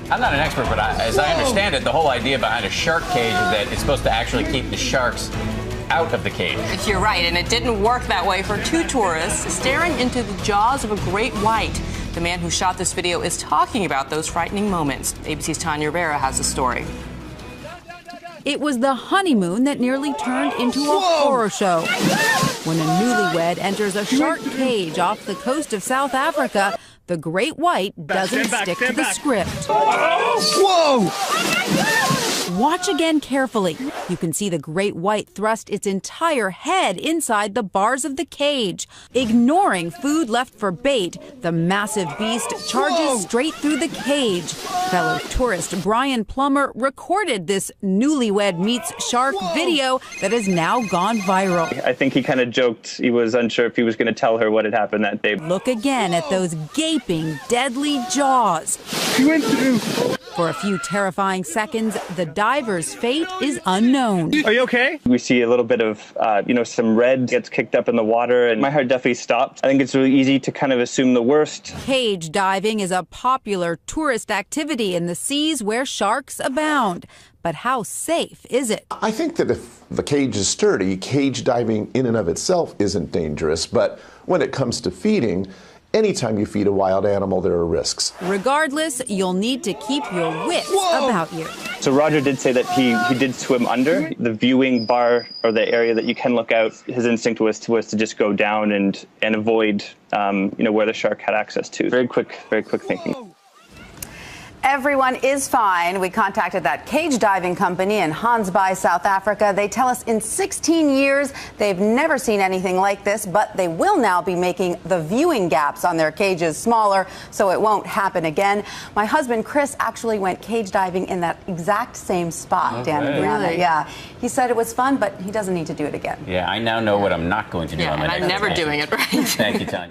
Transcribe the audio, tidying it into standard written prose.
I'm not an expert, but as I understand it, the whole idea behind a shark cage is that it's supposed to actually keep the sharks out of the cage. You're right, and it didn't work that way for two tourists staring into the jaws of a great white. The man who shot this video is talking about those frightening moments. ABC's Tanya Rivera has the story. It was the honeymoon that nearly turned into a horror show. When a newlywed enters a shark cage off the coast of South Africa, the great white doesn't stick to the script. Whoa! Watch again carefully. You can see the great white thrust its entire head inside the bars of the cage. Ignoring food left for bait, the massive beast charges straight through the cage. Fellow tourist Brian Plummer recorded this newlywed meets shark video that has now gone viral. I think he kind of joked he was unsure if he was going to tell her what had happened that day. Look again at those gaping, deadly jaws. He went through. For a few terrifying seconds, the diver's fate is unknown. Are you okay? We see a little bit of, some red gets kicked up in the water, and my heart definitely stopped. I think it's really easy to kind of assume the worst. Cage diving is a popular tourist activity in the seas where sharks abound. But how safe is it? I think that if the cage is sturdy, cage diving in and of itself isn't dangerous. But when it comes to feeding, anytime you feed a wild animal, there are risks. Regardless, you'll need to keep your wits about you. So Roger did say that he did swim under the viewing bar, or the area that you can look out. His instinct was to just go down and avoid, where the shark had access to. Very quick thinking. Everyone is fine. We contacted that cage diving company in Hansby, South Africa. They tell us in 16 years they've never seen anything like this, but they will now be making the viewing gaps on their cages smaller so it won't happen again. My husband, Chris, actually went cage diving in that exact same spot, Dan and Brianna. Really? Yeah. He said it was fun, but he doesn't need to do it again. Yeah, I now know what I'm not going to do on my next and I'm never vacation. doing it right. Thank you, Tanya.